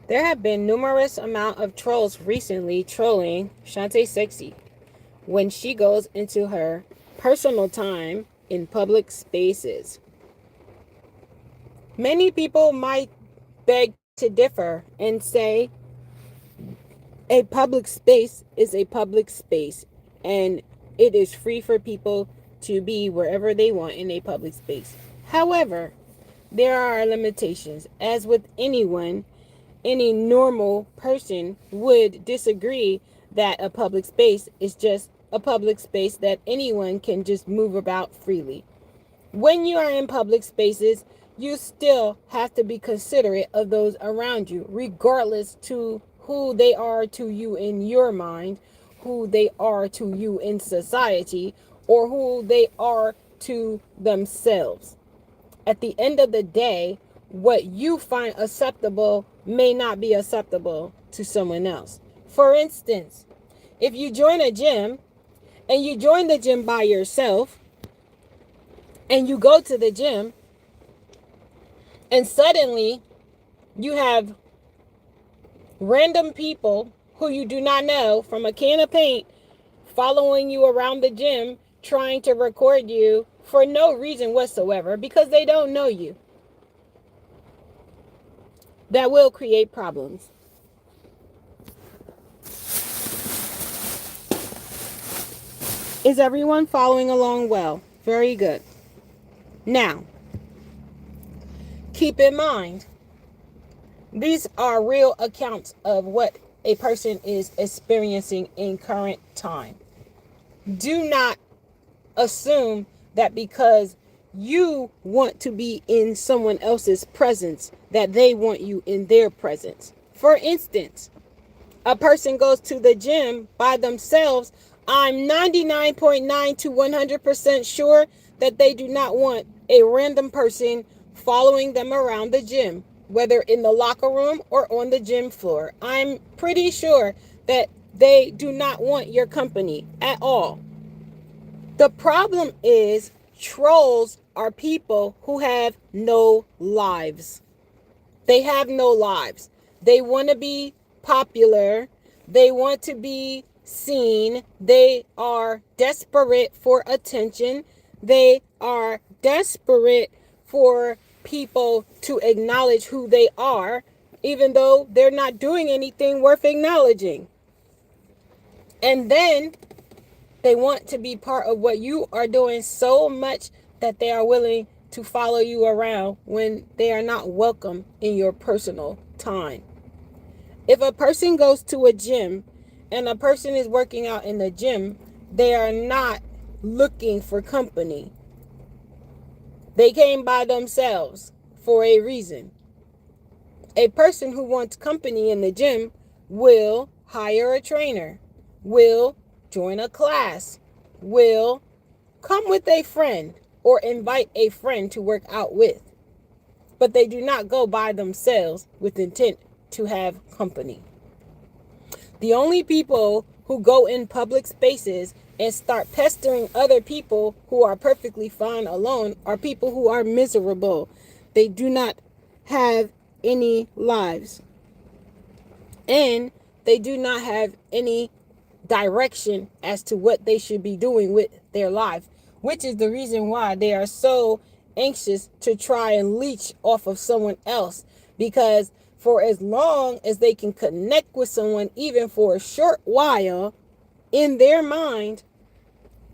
There have been numerous amount of trolls recently trolling Shantae Sexy when she goes into her personal time in public spaces. Many people might beg to differ and say a public space is a public space and it is free for people to be wherever they want in a public space. However, there are limitations. As with anyone, any normal person would disagree that a public space is just a public space that anyone can just move about freely. When you are in public spaces, you still have to be considerate of those around you, regardless to who they are to you in your mind, who they are to you in society, or who they are to themselves. At the end of the day, what you find acceptable may not be acceptable to someone else. For instance, if you join a gym and you join the gym by yourself and you go to the gym and suddenly you have random people who you do not know from a can of paint following you around the gym trying to record you for no reason whatsoever because they don't know you. That will create problems. Is everyone following along well? Very good. Now, keep in mind, these are real accounts of what a person is experiencing in current time. Do not assume that because you want to be in someone else's presence, that they want you in their presence. For instance, a person goes to the gym by themselves. I'm 99.9 to 100% sure that they do not want a random person following them around the gym, whether in the locker room or on the gym floor. I'm pretty sure that they do not want your company at all. The problem is trolls are people who have no lives. They have no lives. They want to be popular. They want to be seen. They are desperate for attention. They are desperate for people to acknowledge who they are, even though they're not doing anything worth acknowledging. And then they want to be part of what you are doing so much that they are willing to follow you around when they are not welcome in your personal time. If a person goes to a gym and a person is working out in the gym, they are not looking for company. They came by themselves for a reason. A person who wants company in the gym will hire a trainer, will join a class, will come with a friend or invite a friend to work out with. But they do not go by themselves with intent to have company. The only people who go in public spaces and start pestering other people who are perfectly fine alone are people who are miserable. They do not have any lives. And they do not have any direction as to what they should be doing with their life, which is the reason why they are so anxious to try and leech off of someone else, because for as long as they can connect with someone, even for a short while, in their mind,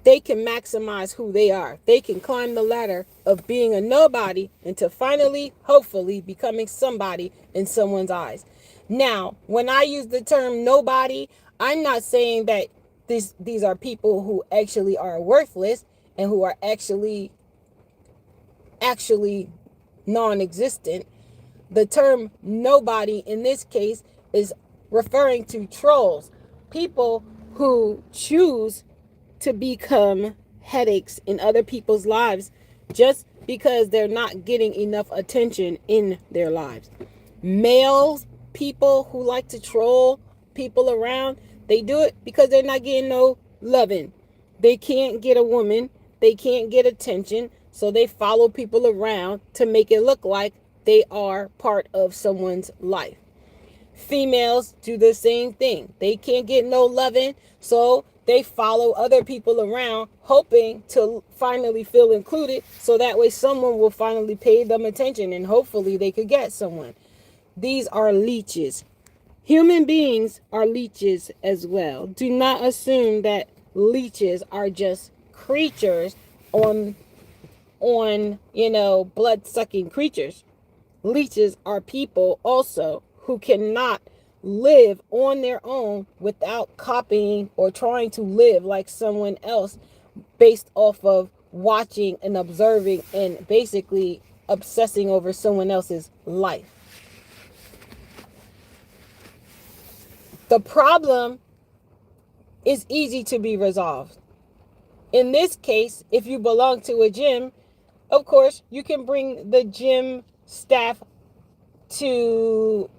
they can maximize who they are. They can climb the ladder of being a nobody into finally, hopefully, becoming somebody in someone's eyes. Now, when I use the term nobody, I'm not saying that these are people who actually are worthless and who are actually non-existent. The term nobody in this case is referring to trolls, people who choose to become headaches in other people's lives just because they're not getting enough attention in their lives. Males, people who like to troll people around, they do it because they're not getting no loving. They can't get a woman, they can't get attention, so they follow people around to make it look like they are part of someone's life. Females do the same thing. They can't get no loving, so they follow other people around, hoping to finally feel included, so that way someone will finally pay them attention and hopefully they could get someone. These are leeches. Human beings are leeches as well. Do not assume that leeches are just creatures on blood sucking creatures. Leeches are people also who cannot live on their own without copying or trying to live like someone else based off of watching and observing and basically obsessing over someone else's life. The problem is easy to be resolved. In this case, if you belong to a gym, of course, you can bring the gym staff to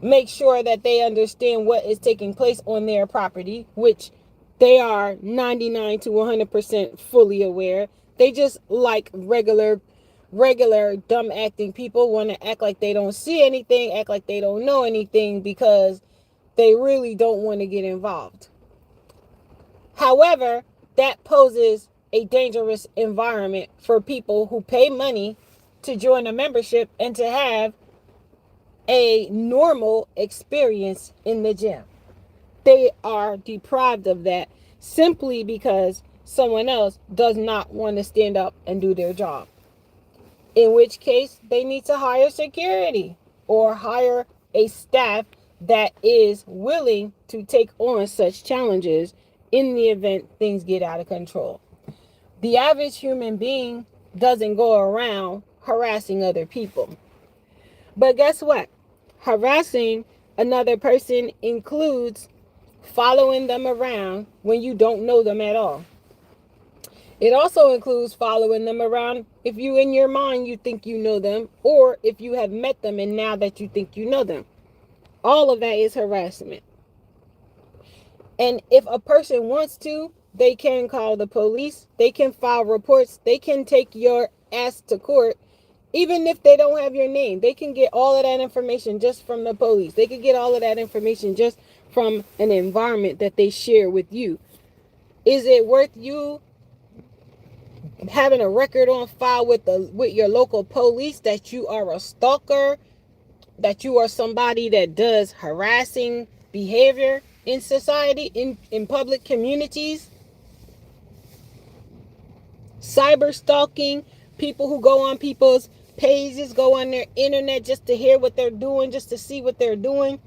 make sure that they understand what is taking place on their property, which they are 99 to 100% fully aware. They just like regular dumb acting people want to act like they don't see anything, act like they don't know anything because they really don't want to get involved. However, that poses a dangerous environment for people who pay money to join a membership and to have a normal experience in the gym. They are deprived of that simply because someone else does not want to stand up and do their job. In which case, they need to hire security or hire a staff that is willing to take on such challenges in the event things get out of control. The average human being doesn't go around harassing other people. But guess what? Harassing another person includes following them around when you don't know them at all. It also includes following them around if you in your mind you think you know them, or if you have met them and now that you think you know them. All of that is harassment. And if a person wants to, they can call the police, they can file reports, they can take your ass to court. Even if they don't have your name, they can get all of that information just from the police. They can get all of that information just from an environment that they share with you. Is it worth you having a record on file with your local police that you are a stalker, that you are somebody that does harassing behavior in society, in public communities? Cyber stalking, people who go on people's pages, go on their internet just to hear what they're doing, just to see what they're doing.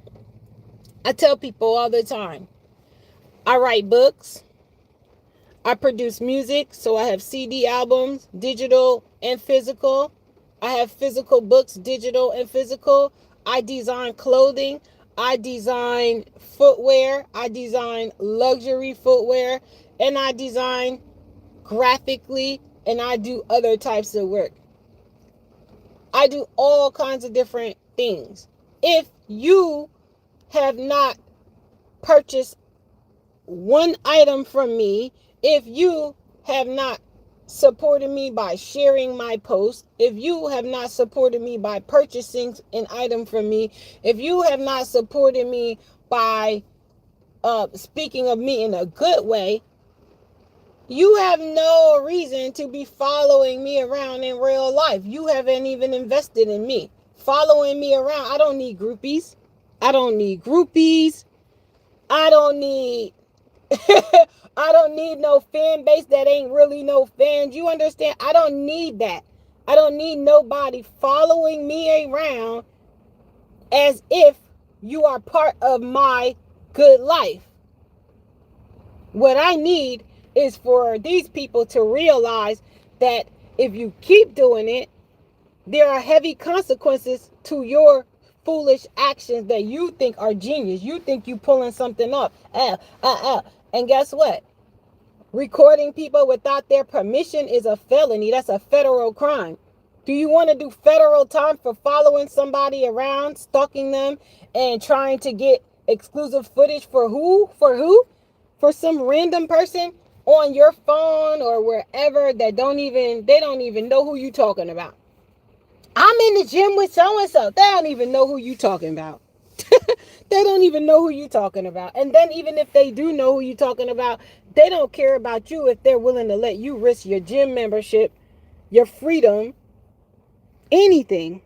I tell people all the time, I write books, I produce music, so I have CD albums, digital and physical. I have physical books, digital and physical. I design clothing, I design footwear, I design luxury footwear, and I design graphically, and I do other types of work. I do all kinds of different things. If you have not purchased one item from me, if you have not supported me by sharing my post, if you have not supported me by purchasing an item from me, if you have not supported me by speaking of me in a good way, you have no reason to be following me around in real life. You haven't even invested in me. Following me around, I don't need groupies. I don't need groupies. I don't need I don't need no fan base that ain't really no fans. You understand? I don't need that. I don't need nobody following me around as if you are part of my good life. What I need is for these people to realize that if you keep doing it, there are heavy consequences to your foolish actions that you think are genius. You think you pulling something off. And guess what? Recording people without their permission is a felony. That's a federal crime. Do you want to do federal time for following somebody around, stalking them, and trying to get exclusive footage for who? For who? For some random person on your phone or wherever that they don't even know who you talking about. I'm in the gym with so and so. They don't even know who you talking about. They don't even know who you talking about. And then even if they do know who you talking about, they don't care about you if they're willing to let you risk your gym membership, your freedom, anything.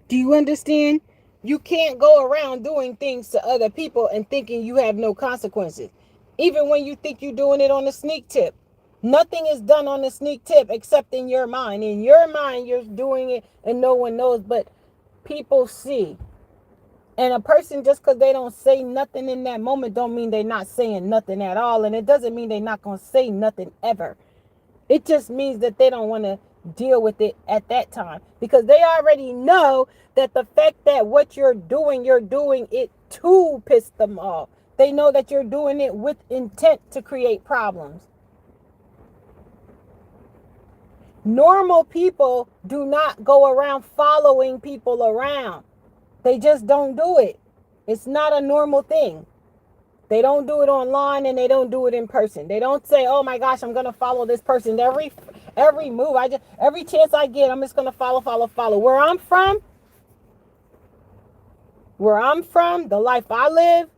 Do you understand? You can't go around doing things to other people and thinking you have no consequences. Even when you think you're doing it on a sneak tip. Nothing is done on a sneak tip except in your mind. In your mind, you're doing it and no one knows, but people see. And a person, just because they don't say nothing in that moment, don't mean they're not saying nothing at all. And it doesn't mean they're not going to say nothing ever. It just means that they don't want to deal with it at that time, because they already know that the fact that what you're doing it to piss them off. They know that you're doing it with intent to create problems. Normal people do not go around following people around. They just don't do it. It's not a normal thing. They don't do it online and they don't do it in person. They don't say, "Oh my gosh, I'm gonna follow this person every move. Every chance I get, I'm just gonna follow." Where I'm from, the life I live,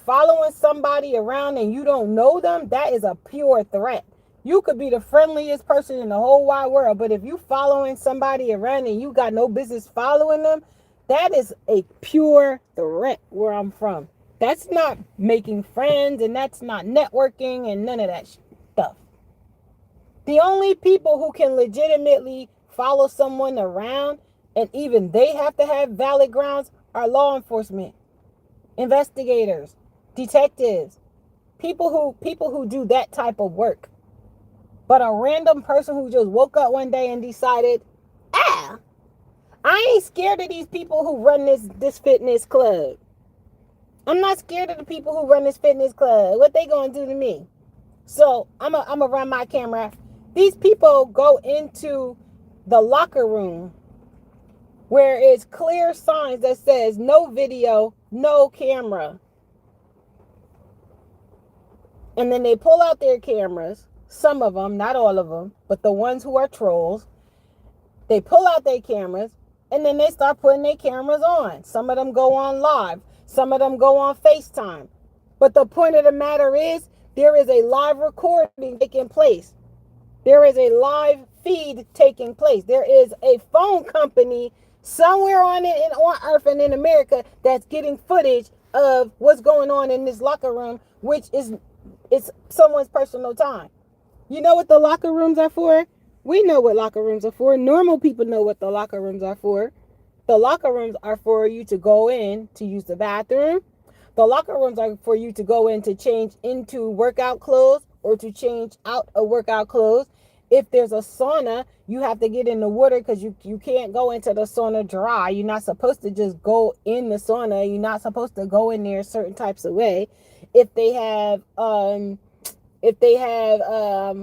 following somebody around and you don't know them, that is a pure threat. You could be the friendliest person in the whole wide world, but if you following somebody around and you got no business following them, that is a pure threat where I'm from. That's not making friends and that's not networking and none of that stuff. The only people who can legitimately follow someone around, and even they have to have valid grounds, are law enforcement, investigators, detectives, people who do that type of work. But a random person who just woke up one day and decided, I ain't scared of these people who run this fitness club. I'm not scared of the people who run this fitness club. What they gonna do to me? So I'm a run my camera. These people go into the locker room where it's clear signs that says no video, no camera. And then they pull out their cameras. Some of them, not all of them, but the ones who are trolls, they pull out their cameras and then they start putting their cameras on. Some of them go on live. Some of them go on FaceTime. But the point of the matter is, there is a live recording taking place. There is a live feed taking place. There is a phone company somewhere on Earth and in America that's getting footage of what's going on in this locker room, which is it's someone's personal time. You know what the locker rooms are for? We know what locker rooms are for. Normal people know what the locker rooms are for. The locker rooms are for you to go in to use the bathroom. The locker rooms are for you to go in to change into workout clothes or to change out of workout clothes. If there's a sauna, you have to get in the water because you can't go into the sauna dry. You're not supposed to just go in the sauna. You're not supposed to go in there certain types of way. If they have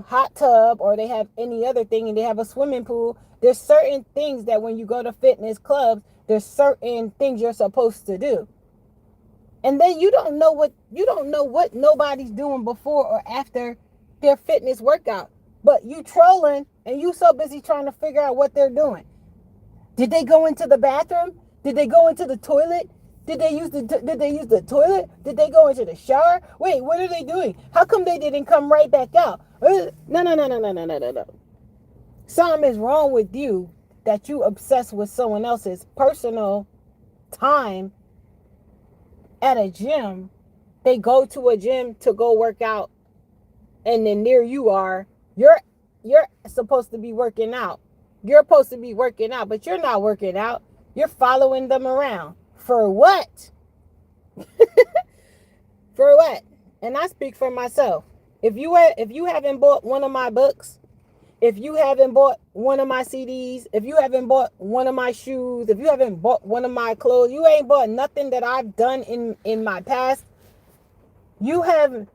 hot tub or they have any other thing and they have a swimming pool, there's certain things that when you go to fitness clubs, there's certain things you're supposed to do. And then you don't know what nobody's doing before or after their fitness workout. But you trolling and you so busy trying to figure out what they're doing. Did they go into the bathroom? Did they go into the toilet? Did they use the toilet? Did they go into the shower? Wait, what are they doing? How come they didn't come right back out? No. Something is wrong with you that you obsessed with someone else's personal time at a gym. They go to a gym to go work out, and then there you are. You're supposed to be working out. You're supposed to be working out, but you're not working out. You're following them around. For what? For what? And I speak for myself. If you haven't bought one of my books, if you haven't bought one of my CDs, if you haven't bought one of my shoes, if you haven't bought one of my clothes, you ain't bought nothing that I've done in my past, you have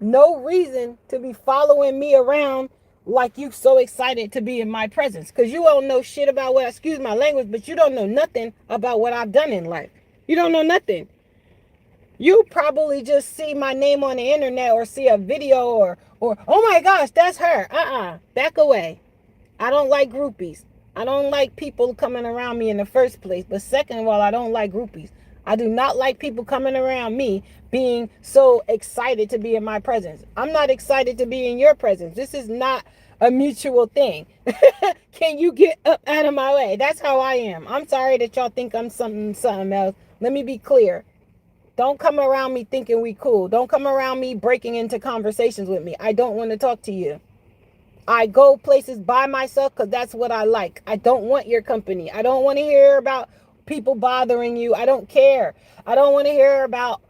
no reason to be following me around like you so excited to be in my presence, because you don't know shit about what, excuse my language, but you don't know nothing about what I've done in life. You don't know nothing. You probably just see my name on the internet or see a video or oh my gosh, that's her. Back away. I don't like groupies. I don't like people coming around me in the first place. But second of all, I don't like groupies. I do not like people coming around me being so excited to be in my presence. I'm not excited to be in your presence. This is not a mutual thing. Can you get up out of my way? That's how I am. I'm sorry that y'all think I'm something else. Let me be clear. Don't come around me thinking we cool. Don't come around me breaking into conversations with me. I don't want to talk to you. I go places by myself because that's what I like. I don't want your company. I don't want to hear about people bothering you. I don't care. I don't want to hear about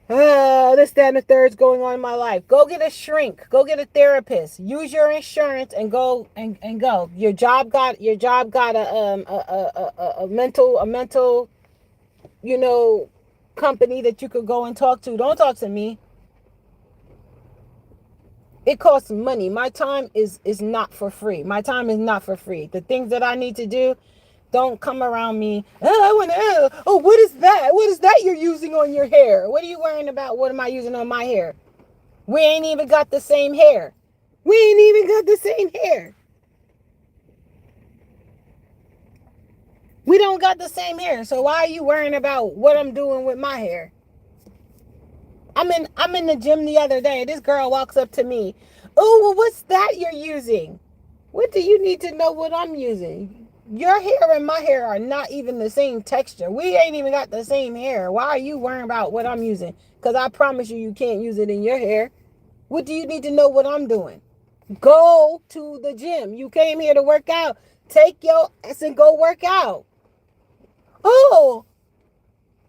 this, that, and the third's going on in my life. Go get a shrink. Go get a therapist. Use your insurance and go and go. Your job got a mental company that you could go and talk to. Don't talk to me. It costs money. My time is not for free. My time is not for free. The things that I need to do, don't come around me. Oh, what is that? What is that you're using on your hair? What are you worrying about? What am I using on my hair? We ain't even got the same hair. We ain't even got the same hair. We don't got the same hair. So why are you worrying about what I'm doing with my hair? I'm in the gym the other day. This girl walks up to me. Oh, well, what's that you're using? What do you need to know what I'm using? Your hair and my hair are not even the same texture. We ain't even got the same hair. Why are you worrying about what I'm using? Because I promise you, you can't use it in your hair. What do you need to know what I'm doing? Go to the gym. You came here to work out. Take your ass and go work out. Oh,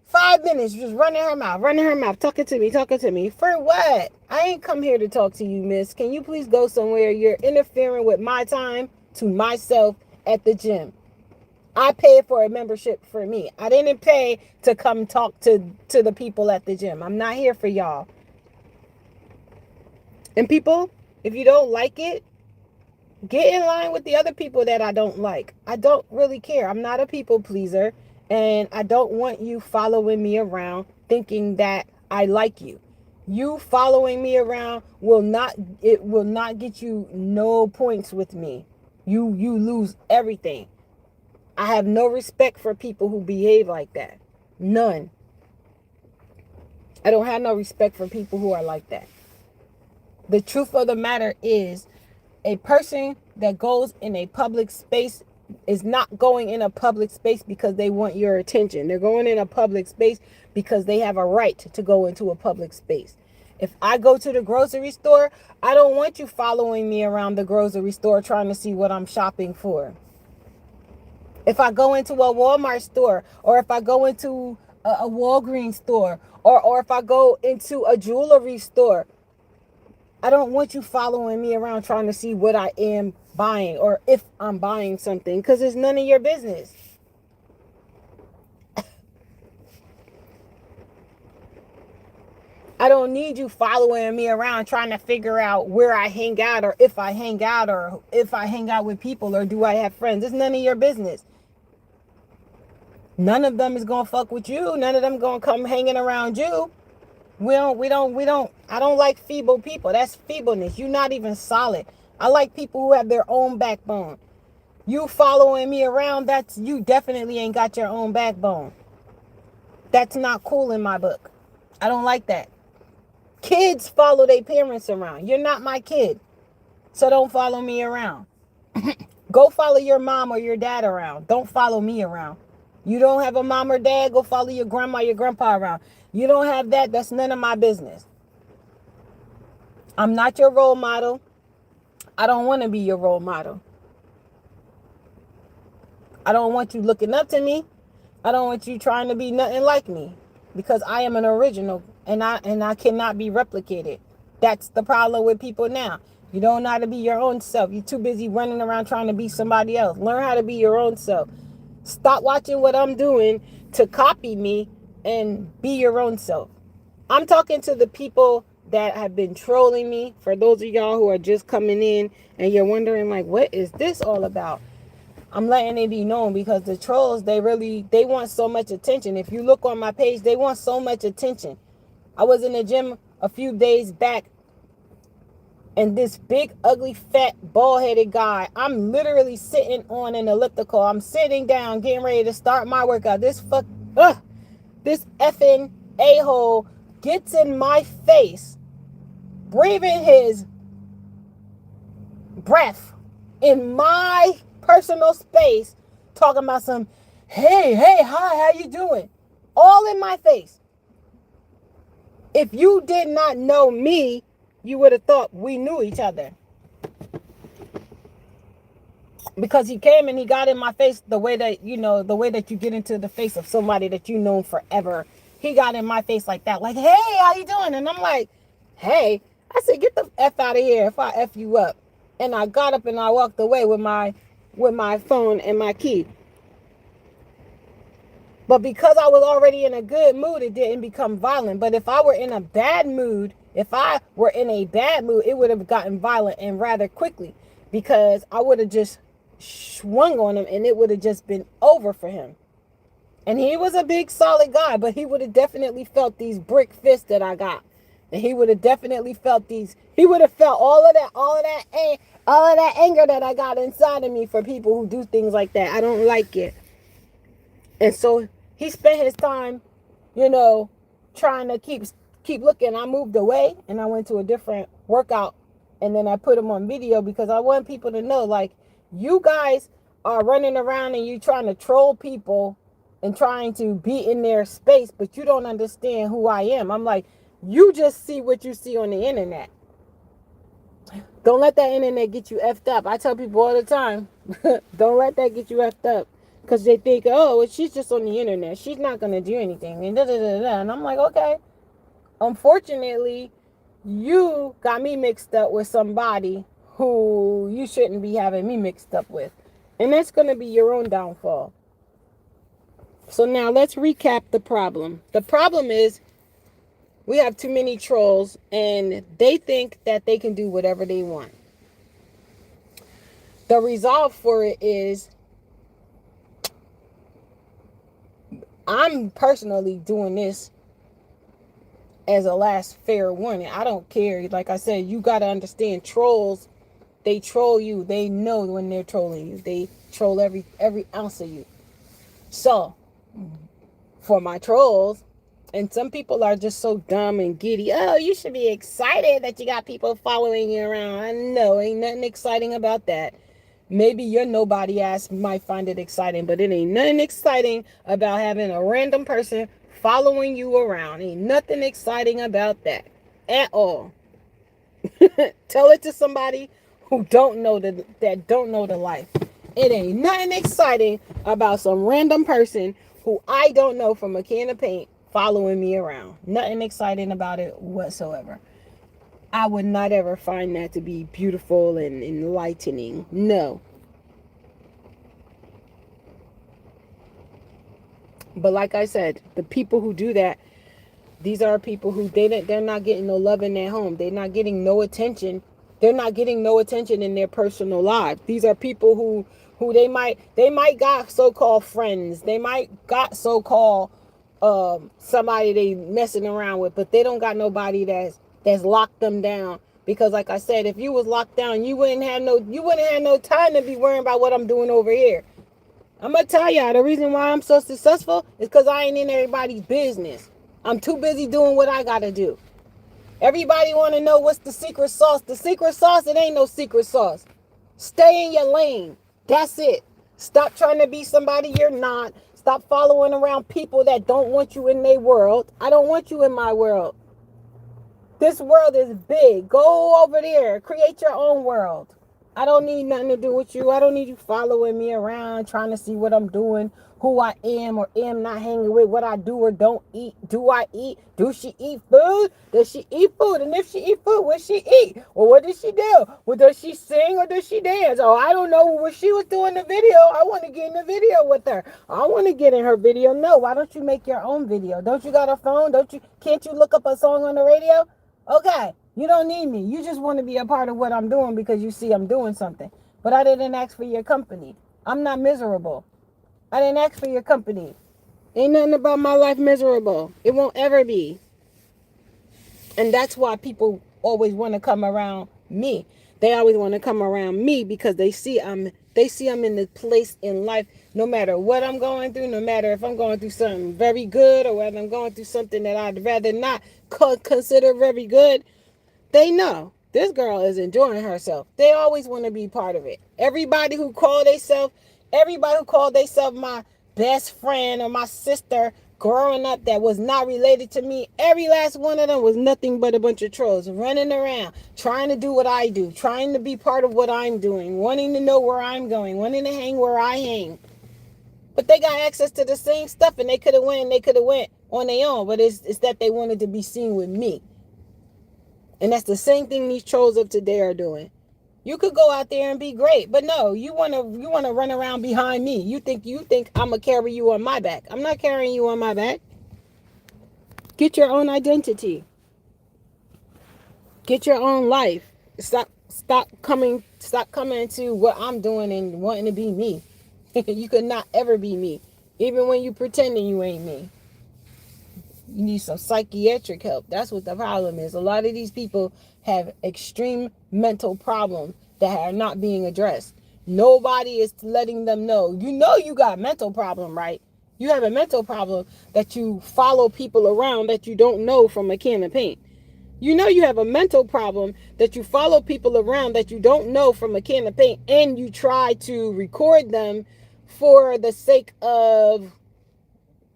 5 minutes just running her mouth, talking to me. For what? I ain't come here to talk to you, miss. Can you please go somewhere? You're interfering with my time to myself at the gym. I paid for a membership for me. I didn't pay to come talk to the people at the gym. I'm not here for y'all. And people, if you don't like it, get in line with the other people that I don't like. I don't really care. I'm not a people pleaser. And I don't want you following me around thinking that I like you. You following me around will not get you no points with me. You lose everything. I have no respect for people who behave like that. None. I don't have no respect for people who are like that. The truth of the matter is, a person that goes in a public space is not going in a public space because they want your attention. They're going in a public space because they have a right to go into a public space. If I go to the grocery store, I don't want you following me around the grocery store trying to see what I'm shopping for. If I go into a Walmart store, or if I go into a Walgreens store, or if I go into a jewelry store, I don't want you following me around trying to see what I am buying or if I'm buying something, because it's none of your business. I don't need you following me around trying to figure out where I hang out, or if I hang out, or if I hang out with people, or do I have friends. It's none of your business. None of them is going to fuck with you. None of them going to come hanging around you. I don't like feeble people. That's feebleness. You're not even solid. I like people who have their own backbone. You following me around, you definitely ain't got your own backbone. That's not cool in my book. I don't like that. Kids follow their parents around. You're not my kid. So don't follow me around. Go follow your mom or your dad around. Don't follow me around. You don't have a mom or dad, go follow your grandma, your grandpa around. You don't have that, that's none of my business. I'm not your role model. I don't want to be your role model. I don't want you looking up to me. I don't want you trying to be nothing like me, because I am an original and I cannot be replicated. That's the problem with people now. You don't know how to be your own self. You're too busy running around trying to be somebody else. Learn how to be your own self. Stop watching what I'm doing to copy me and be your own self. I'm talking to the people that have been trolling me. For those of y'all who are just coming in and you're wondering, like, what is this all about? I'm letting it be known, because the trolls, they want so much attention. If you look on my page, they want so much attention. I was in the gym a few days back And this big, ugly, fat, bald-headed guy, I'm literally sitting on an elliptical. I'm sitting down, getting ready to start my workout. This effing a-hole gets in my face, breathing his breath in my personal space, talking about some, hey, hi, how you doing? All in my face. If you did not know me, you would have thought we knew each other. Because he came and he got in my face the way that, the way that you get into the face of somebody that you know forever. He got in my face like that, like, hey, how you doing? And I'm like, hey. I said, get the F out of here if I F you up. And I got up and I walked away with my phone and my key. But because I was already in a good mood, it didn't become violent. But if I were in a bad mood, it would have gotten violent and rather quickly, because I would have just swung on him and it would have just been over for him. And he was a big, solid guy, but he would have definitely felt these brick fists that I got. And he would have definitely felt he would have felt all of that anger that I got inside of me for people who do things like that. I don't like it. And so he spent his time, trying to keep looking. I moved away and I went to a different workout, and then I put him on video because I want people to know, like, you guys are running around and you trying to troll people and trying to be in their space, but you don't understand who I am. I'm like, you just see what you see on the internet. Don't let that internet get you effed up. I tell people all the time, don't let that get you effed up. Because they think, oh, well, she's just on the internet. She's not going to do anything. And And I'm like, okay. Unfortunately, you got me mixed up with somebody who you shouldn't be having me mixed up with. And that's going to be your own downfall. So now let's recap the problem. The problem is we have too many trolls and they think that they can do whatever they want. The resolve for it is, I'm personally doing this as a last fair warning. I don't care. Like I said, you got to understand, trolls, they troll you. They know when they're trolling you. They troll every ounce of you. So, for my trolls, and some people are just so dumb and giddy. Oh, you should be excited that you got people following you around. I know, ain't nothing exciting about that. Maybe your nobody ass might find it exciting, but it ain't nothing exciting about having a random person following you around. Ain't nothing exciting about that at all. Tell it to somebody who don't know that don't know the life. It ain't nothing exciting about some random person who I don't know from a can of paint following me around. Nothing exciting about it whatsoever. I would not ever find that to be beautiful and enlightening. No. But like I said, the people who do that, these are people who they're not getting no love in their home. They're not getting no attention. They're not getting no attention in their personal lives. These are people who they might got so-called friends. They might got so-called somebody they messing around with, but they don't got nobody that's locked them down. Because like I said, if you was locked down, you wouldn't have no time to be worrying about what I'm doing over here. I'm gonna tell y'all, the reason why I'm so successful is because I ain't in everybody's business. I'm too busy doing what I gotta do. Everybody want to know what's the secret sauce. The secret sauce, it ain't no secret sauce. Stay in your lane. That's it. Stop trying to be somebody you're not. Stop following around people that don't want you in their world. I don't want you in my world. This world is big. Go over there. Create your own world. I don't need nothing to do with you. I don't need you following me around, trying to see what I'm doing, who I am or am not hanging with, what I do or don't eat. Do I eat? Do she eat food? Does she eat food? And if she eat food, what she eat? Or what does she do? Well, does she sing or does she dance? Oh, I don't know what she was doing in the video. I want to get in the video with her. I want to get in her video. No, why don't you make your own video? Don't you got a phone? Can't you look up a song on the radio? Okay, you don't need me. You just want to be a part of what I'm doing because you see I'm doing something. But I didn't ask for your company. I'm not miserable. I didn't ask for your company. Ain't nothing about my life miserable. It won't ever be. And that's why people always want to come around me. They always want to come around me because they see I'm in the place in life, no matter what I'm going through, no matter if I'm going through something very good or whether I'm going through something that I'd rather not consider very good. They know this girl is enjoying herself. They always want to be part of it. Everybody who called themselves my best friend or my sister growing up that was not related to me, every last one of them was nothing but a bunch of trolls running around, trying to do what I do, trying to be part of what I'm doing, wanting to know where I'm going, wanting to hang where I hang. But they got access to the same stuff and they could have went on their own. But it's that they wanted to be seen with me. And that's the same thing these trolls of today are doing. You could go out there and be great, but no, you wanna run around behind me. You think I'm gonna carry you on my back. I'm not carrying you on my back. Get your own identity. Get your own life. Stop coming to what I'm doing and wanting to be me. You could not ever be me. Even when you pretending you ain't me. You need some psychiatric help. That's what the problem is. A lot of these people have extreme mental problems that are not being addressed. Nobody is letting them know. You know you got a mental problem, right? You have a mental problem that you follow people around that you don't know from a can of paint. You know you have a mental problem that you follow people around that you don't know from a can of paint, and you try to record them for the sake of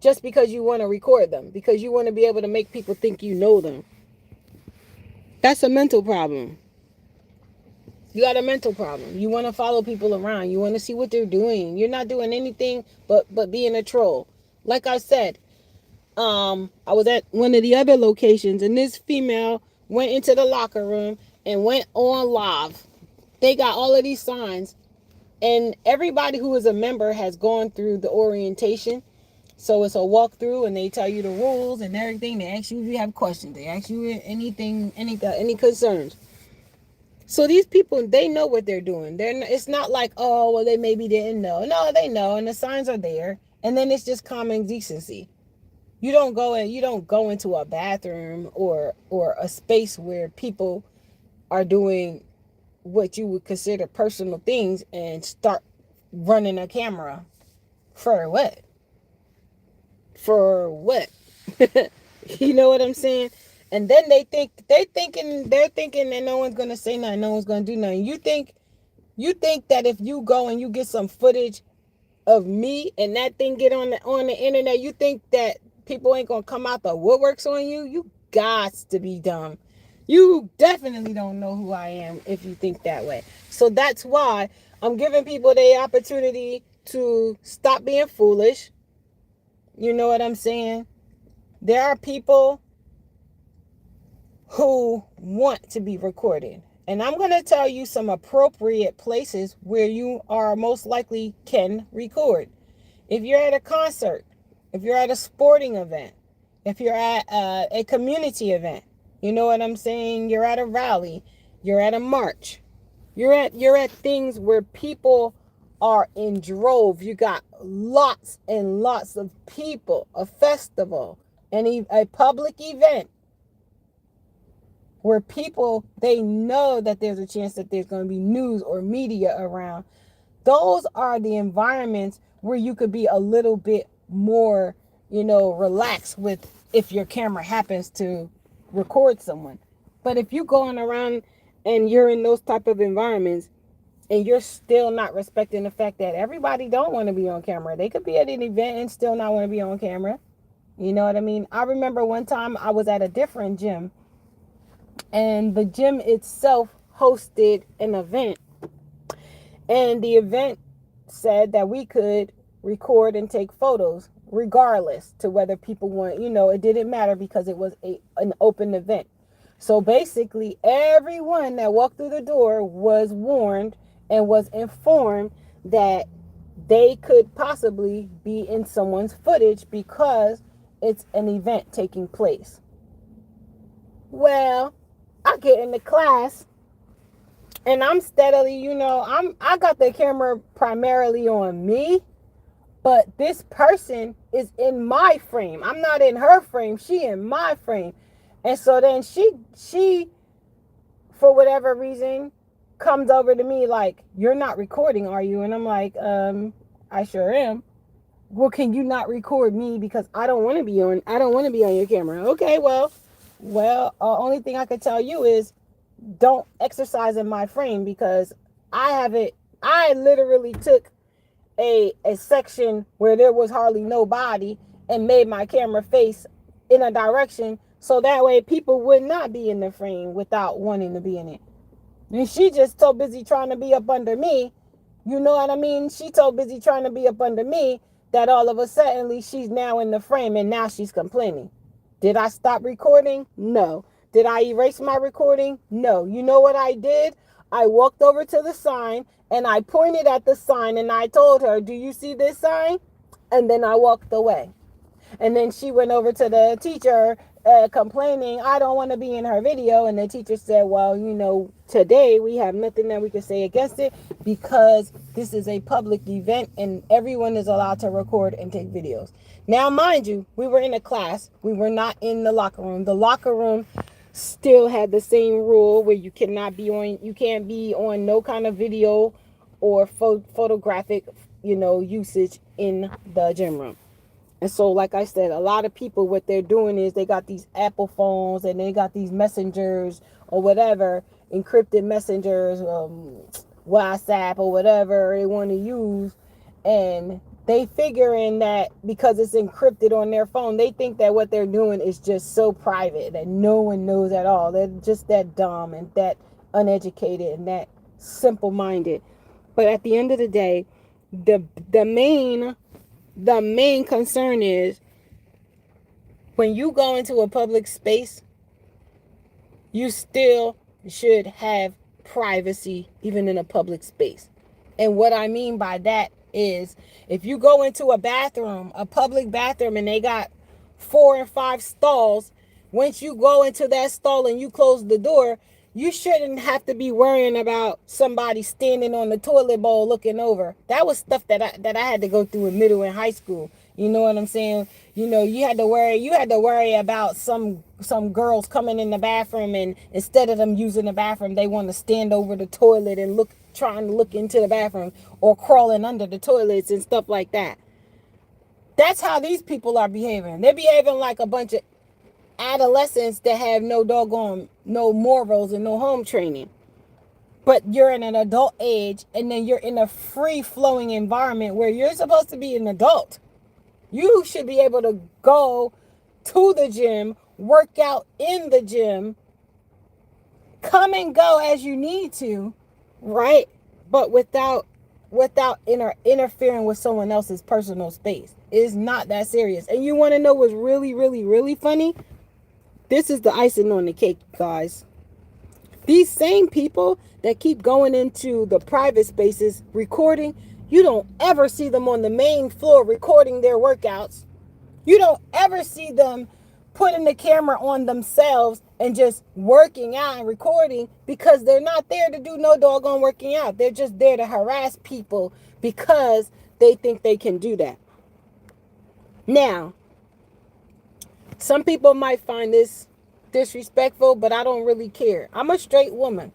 just because you want to record them, because you want to be able to make people think you know them. That's a mental problem. You got a mental problem. You want to follow people around. You want to see what they're doing. You're not doing anything but being a troll. Like I said, I was at one of the other locations and this female went into the locker room and went on live. They got all of these signs and everybody who is a member has gone through the orientation. So it's a walkthrough and they tell you the rules and everything. They ask you if you have questions. They ask you any concerns. So these people, they know what they're doing. It's not like, oh, well, they maybe didn't know. No, they know, and the signs are there. And then it's just common decency. You don't go into a bathroom or a space where people are doing what you would consider personal things and start running a camera. For what? For what? You know what I'm saying? And then they're thinking that no one's gonna say nothing, no one's gonna do nothing. You think that if you go and you get some footage of me and that thing get on the internet, you think that people ain't gonna come out the woodworks on you? You got to be dumb. You definitely don't know who I am if you think that way. So that's why I'm giving people the opportunity to stop being foolish. You know what I'm saying? There are people who want to be recorded. And I'm going to tell you some appropriate places where you are most likely can record. If you're at a concert, if you're at a sporting event, if you're at a community event, you know what I'm saying? You're at a rally, you're at a march, you're at things where people are in drove. You got lots and lots of people, a festival, a public event where people, they know that there's a chance that there's going to be news or media around. Those are the environments where you could be a little bit more, relaxed with if your camera happens to record someone. But if you're going around and you're in those type of environments and you're still not respecting the fact that everybody don't want to be on camera. They could be at an event and still not want to be on camera. You know what I mean? I remember one time I was at a different gym and the gym itself hosted an event, and the event said that we could record and take photos regardless to whether people want, it didn't matter because it was an open event. So basically everyone that walked through the door was warned and was informed that they could possibly be in someone's footage because it's an event taking place. Well, I get into class and I'm steadily, I got the camera primarily on me, but this person is in my frame. I'm not in her frame. She in my frame. And so then she for whatever reason, comes over to me like, "You're not recording, are you?" And I'm like, I sure am. "Well, can you not record me because I don't want to be on your camera?" Okay, only thing I could tell you is don't exercise in my frame, because I have it. I literally took a section where there was hardly nobody and made my camera face in a direction so that way people would not be in the frame without wanting to be in it. And she just so busy trying to be up under me, you know what I mean? She so busy trying to be up under me that all of a sudden she's now in the frame and now she's complaining. Did I stop recording? No. Did I erase my recording? No. You know what I did? I walked over to the sign and I pointed at the sign and I told her, "Do you see this sign?" And then I walked away. And then she went over to the teacher complaining, "I don't want to be in her video." And the teacher said, "Well, today we have nothing that we can say against it because this is a public event and everyone is allowed to record and take videos." Now, mind you, we were in a class. We were not in the locker room. The locker room still had the same rule where you can't be on no kind of video or photographic, usage in the gym room. And so, like I said, a lot of people, what they're doing is they got these Apple phones and they got these messengers or whatever, encrypted messengers, WhatsApp or whatever they want to use. And they figuring that because it's encrypted on their phone, they think that what they're doing is just so private that no one knows at all. They're just that dumb and that uneducated and that simple-minded. But at the end of the day, the main concern is when you go into a public space, you still should have privacy even in a public space. And what I mean by that is if you go into a bathroom, a public bathroom, and they got 4 and 5 stalls, once you go into that stall and you close the door, you shouldn't have to be worrying about somebody standing on the toilet bowl looking over. That was stuff that I had to go through in middle and high school. You know what I'm saying? You had to worry about some girls coming in the bathroom, and instead of them using the bathroom, they want to stand over the toilet and trying to look into the bathroom, or crawling under the toilets and stuff like that. That's how these people are behaving. They're behaving like a bunch of adolescents that have no morals and no home training. But you're in an adult age, and then you're in a free-flowing environment where you're supposed to be an adult. You should be able to go to the gym, work out in the gym, come and go as you need to, right? But without interfering with someone else's personal space. It's not that serious. And you want to know what's really, really, really funny? This is the icing on the cake, guys. These same people that keep going into the private spaces recording, you don't ever see them on the main floor recording their workouts. You don't ever see them putting the camera on themselves and just working out and recording, because they're not there to do no doggone working out. They're just there to harass people because they think they can do that. Now, some people might find this disrespectful, but I don't really care. I'm a straight woman.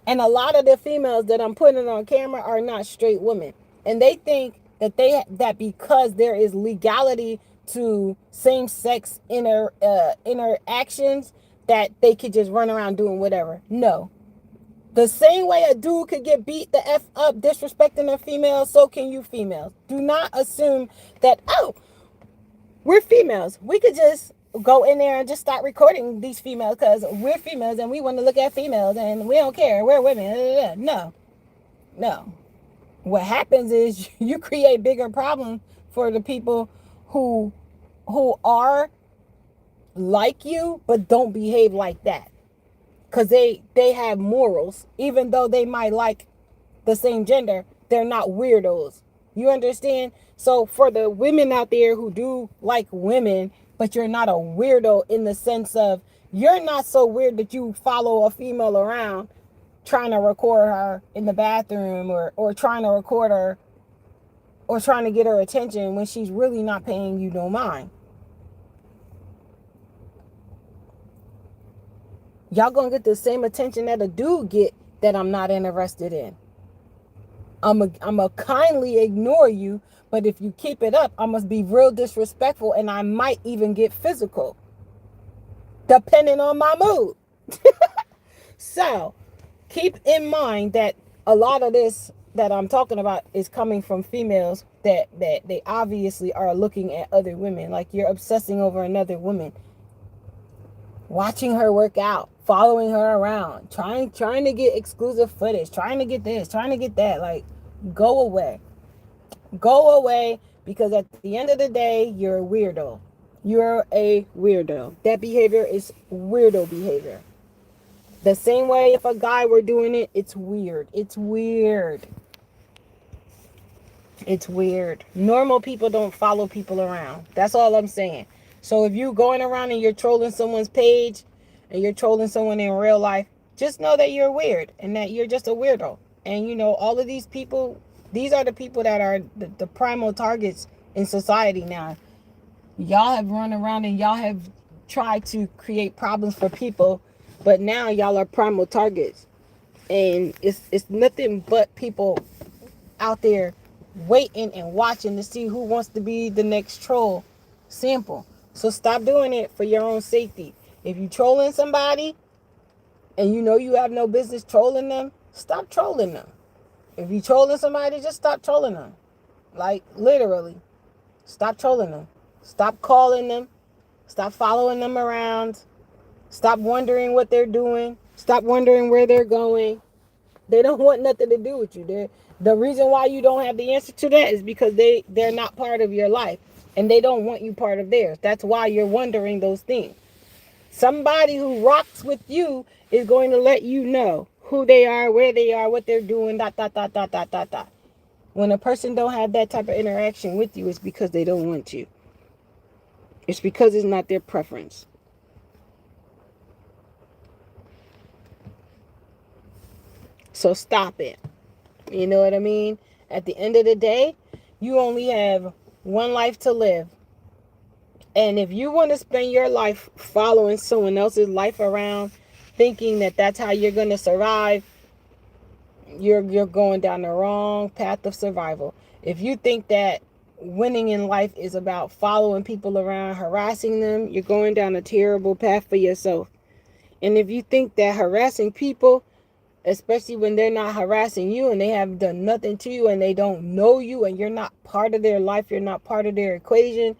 And a lot of the females that I'm putting on camera are not straight women. And they think that because there is legality to same-sex interactions, that they could just run around doing whatever. No. The same way a dude could get beat the F up disrespecting a female, so can you females. Do not assume that, we're females, we could just go in there and just start recording these females because we're females and we want to look at females and we don't care, we're women. No. What happens is you create bigger problems for the people who are like you but don't behave like that, because they have morals. Even though they might like the same gender, they're not weirdos. You understand? So for the women out there who do like women, but you're not a weirdo in the sense of you're not so weird that you follow a female around trying to record her in the bathroom, or trying to record her or trying to get her attention when she's really not paying you no mind. Y'all gonna get the same attention that a dude get that I'm not interested in. I'm a kindly ignore you, but if you keep it up, I must be real disrespectful, and I might even get physical, depending on my mood. So, keep in mind that a lot of this that I'm talking about is coming from females that they obviously are looking at other women, like you're obsessing over another woman, watching her work out, following her around, trying to get exclusive footage, trying to get this, trying to get that. Like, go away. Go away, because at the end of the day, you're a weirdo. You're a weirdo. That behavior is weirdo behavior. The same way if a guy were doing it, it's weird. It's weird. It's weird. Normal people don't follow people around. That's all I'm saying. So if you're going around and you're trolling someone's page and you're trolling someone in real life, just know that you're weird and that you're just a weirdo. And you know, all of these people, these are the people that are the primal targets in society now. Y'all have run around and y'all have tried to create problems for people, but now y'all are primal targets. And it's nothing but people out there waiting and watching to see who wants to be the next troll sample. So stop doing it for your own safety. If you trolling somebody and you know you have no business trolling them, stop trolling them. If you trolling somebody, just stop trolling them. Like, literally, stop trolling them. Stop calling them. Stop following them around. Stop wondering what they're doing. Stop wondering where they're going. They don't want nothing to do with you. The reason why you don't have the answer to that is because they're not part of your life. And they don't want you part of theirs. That's why you're wondering those things. Somebody who rocks with you is going to let you know who they are, where they are, what they're doing, dot, dot, dot, dot, dot, dot, dot. When a person don't have that type of interaction with you, it's because they don't want you. It's because it's not their preference. So stop it. You know what I mean? At the end of the day, you only have one life to live. And if you want to spend your life following someone else's life around, thinking that that's how you're going to survive, you're going down the wrong path of survival. If you think that winning in life is about following people around, harassing them, you're going down a terrible path for yourself. And if you think that harassing people, especially when they're not harassing you and they have done nothing to you and they don't know you and you're not part of their life, you're not part of their equation,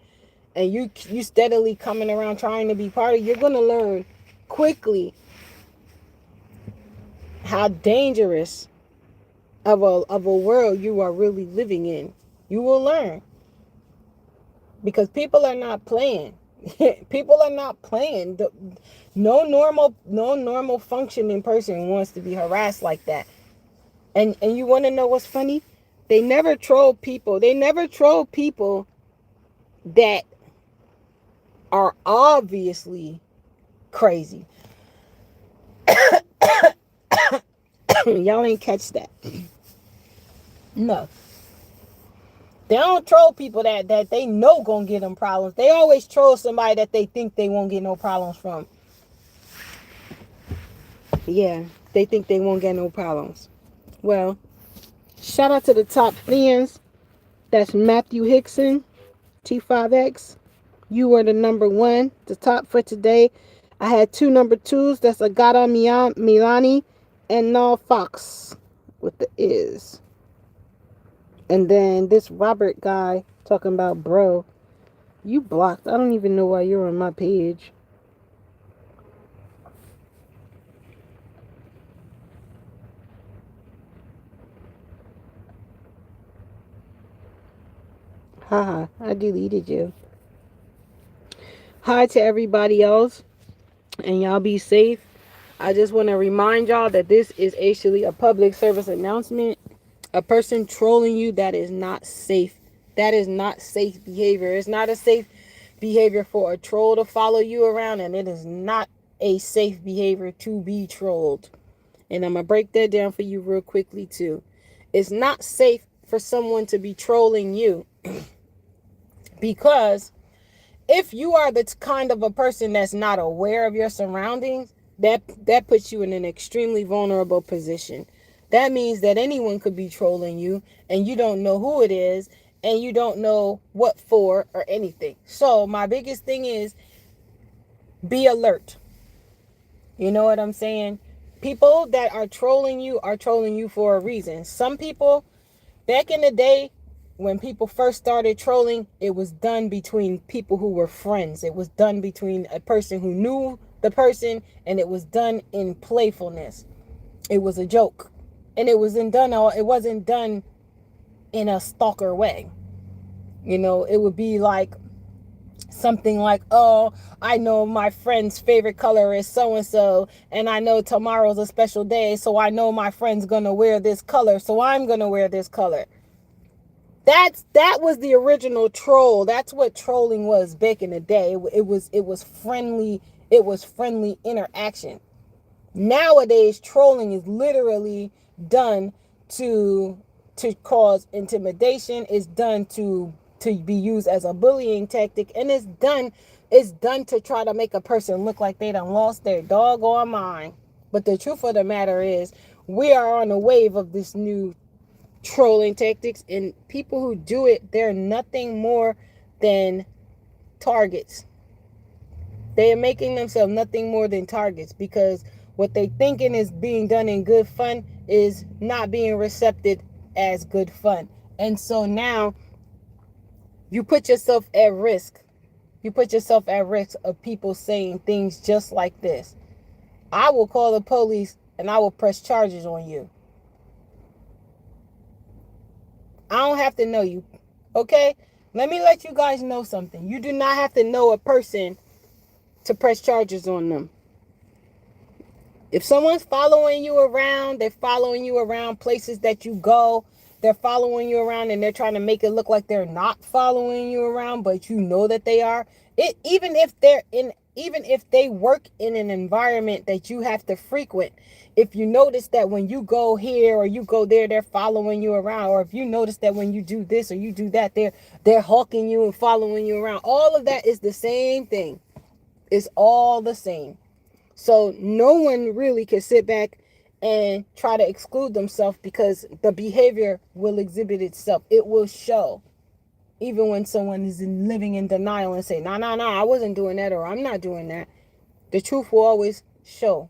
and you steadily coming around trying to be part of it, you're going to learn quickly how dangerous of a world you are really living in. You will learn. Because people are not playing. People are not playing. No normal functioning person wants to be harassed like that. And you want to know what's funny? They never troll people. They never troll people that are obviously crazy. Y'all ain't catch that. No. They don't troll people that they know gonna get them problems. They always troll somebody that they think they won't get no problems from. Yeah, they think they won't get no problems. Well, shout out to the top fans. That's Matthew Hickson, T5X. You were the number one, the top for today. I had two number twos. That's Agata Milani and Null Fox with the is. And then this Robert guy talking about, bro, you blocked. I don't even know why you're on my page. Haha, I deleted you. Hi to everybody else. And y'all be safe. I just want to remind y'all that this is actually a public service announcement. A person trolling you, that is not safe. That is not safe behavior. It's not a safe behavior for a troll to follow you around, and it is not a safe behavior to be trolled. And I'm going to break that down for you real quickly too. It's not safe for someone to be trolling you because if you are the kind of a person that's not aware of your surroundings, That puts you in an extremely vulnerable position. That means that anyone could be trolling you and you don't know who it is and you don't know what for or anything. So my biggest thing is be alert. You know what I'm saying? People that are trolling you for a reason. Some people, back in the day, when people first started trolling, it was done between people who were friends. It was done between a person who knew the person, and it was done in playfulness. It was a joke. And it wasn't done in a stalker way. It would be like something like, oh, I know my friend's favorite color is so and so, and I know tomorrow's a special day, so I know my friend's gonna wear this color, so I'm gonna wear this color. That was the original troll. That's what trolling was back in the day. It was friendly. It was friendly interaction. Nowadays, trolling is literally done to cause intimidation. It's done to be used as a bullying tactic, and it's done to try to make a person look like they done lost their doggone mind. But the truth of the matter is, we are on a wave of this new trolling tactics, and people who do it, they're nothing more than targets. They are making themselves nothing more than targets, because what they thinking is being done in good fun is not being recepted as good fun. And so now you put yourself at risk. You put yourself at risk of people saying things just like this. I will call the police and I will press charges on you. I don't have to know you. Okay? Let me let you guys know something. You do not have to know a person to press charges on them. If someone's following you around, they're following you around places that you go, they're following you around and they're trying to make it look like they're not following you around, but you know that they are. Even if they work in an environment that you have to frequent, if you notice that when you go here or you go there, they're following you around, or if you notice that when you do this or you do that, they're hawking you and following you around, all of that is the same thing. It's all the same. So no one really can sit back and try to exclude themselves, because the behavior will exhibit itself. It will show. Even when someone is living in denial and say, no, I wasn't doing that, or I'm not doing that. The truth will always show.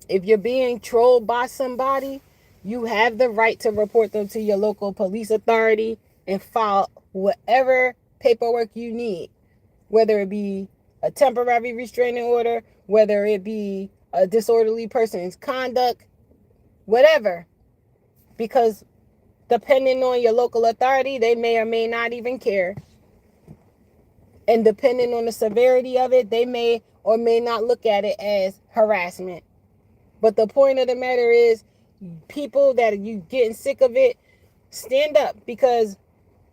If you're being trolled by somebody, you have the right to report them to your local police authority and file whatever paperwork you need, whether it be a temporary restraining order, whether it be a disorderly person's conduct, whatever. Because depending on your local authority, they may or may not even care. And depending on the severity of it, they may or may not look at it as harassment. But the point of the matter is, people that are you getting sick of it, stand up, because